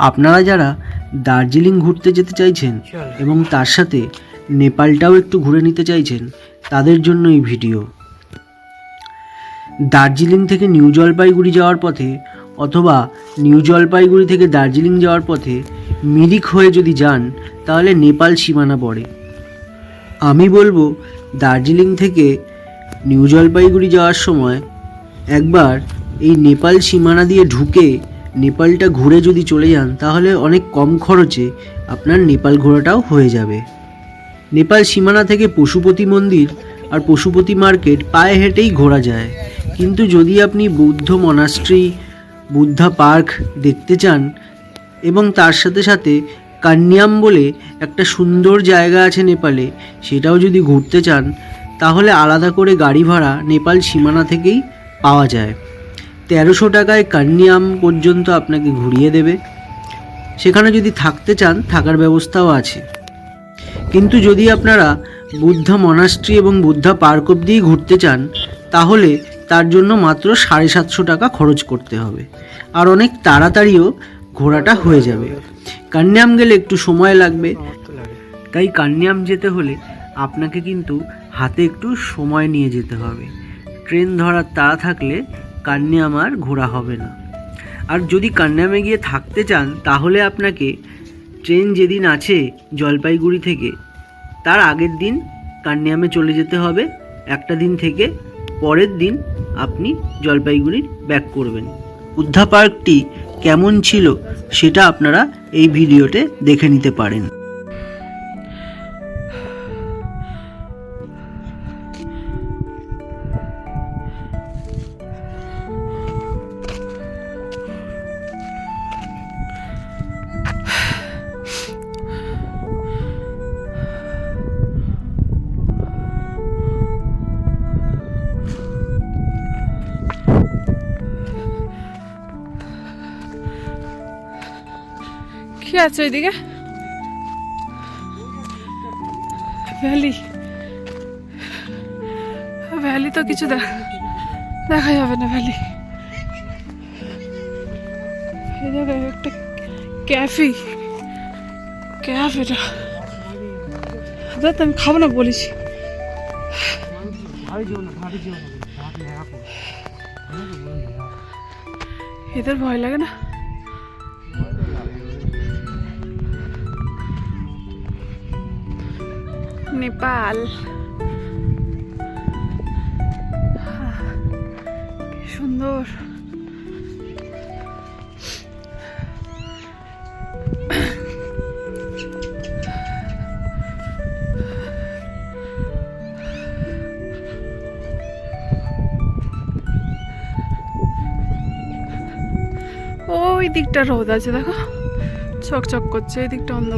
আপনারা যারা দার্জিলিং ঘুরতে যেতে চাইছেন এবং তার সাথে নেপালটাও একটু ঘুরে নিতে চাইছেন, তাদের জন্য এই ভিডিও। দার্জিলিং থেকে নিউ জলপাইগুড়ি যাওয়ার পথে অথবা নিউ জলপাইগুড়ি থেকে দার্জিলিং যাওয়ার পথে মিরিক হয়ে যদি যান তাহলে নেপাল সীমানা পড়ে। আমি বলবো দার্জিলিং থেকে নিউ জলপাইগুড়ি যাওয়ার সময় একবার এই নেপাল সীমানা দিয়ে ঢুকে নেপালটা ঘুরে যদি চলে যান তাহলে অনেক কম খরচে আপনার নেপাল ঘোরাটাও হয়ে যাবে। নেপাল সীমানা থেকে পশুপতি মন্দির আর পশুপতি মার্কেট পায়ে হেঁটেই ঘোরা যায়, কিন্তু যদি আপনি বৌদ্ধ মনাস্ট্রি, বুদ্ধা পার্ক দেখতে চান এবং তার সাথে সাথে কান্যাম বলে একটা সুন্দর জায়গা আছে নেপালে, সেটাও যদি ঘুরতে চান তাহলে আলাদা করে গাড়ি ভাড়া নেপাল সীমানা থেকেই পাওয়া যায়। 1300 টাকায় কান্যাম পর্যন্ত আপনাকে ঘুরিয়ে দেবে। সেখানে যদি থাকতে চান থাকার ব্যবস্থাও আছে। কিন্তু যদি আপনারা বুদ্ধা মনাস্ট্রি এবং বুদ্ধা পার্ক অবধিই ঘুরতে চান তাহলে তার জন্য মাত্র 750 টাকা খরচ করতে হবে, আর অনেক তাড়াতাড়িও ঘোরাটা হয়ে যাবে। কান্যাম গেলে একটু সময় লাগবে, তাই কান্যাম যেতে হলে আপনাকে কিন্তু হাতে একটু সময় নিয়ে যেতে হবে। ট্রেন ধরার তাড়া থাকলে কান্যাম আর ঘোরা হবে না। আর যদি কান্যামে গিয়ে থাকতে চান তাহলে আপনাকে ট্রেন যেদিন আছে জলপাইগুড়ি থেকে তার আগের দিন কান্যামে চলে যেতে হবে একটা দিন থেকে, পরের দিন আপনি জলপাইগুড়ির ব্যাক করবেন। বুদ্ধা পার্কটি কেমন ছিল সেটা আপনারা এই ভিডিওতে দেখে নিতে পারেন। কি আছে ওইদিকে? ভ্যালি, ভ্যালি তো কিছু দেখা যাবে না। ভ্যালি এই জায়গায় একটা ক্যাফ এটা আমি খাবো না বলিস। এদের ভয় লাগে না? নেপাল কি সুন্দর। ওই দিকটা রোদ আছে, দেখো চকচক করছে, এই দিকটা অন্ধকার।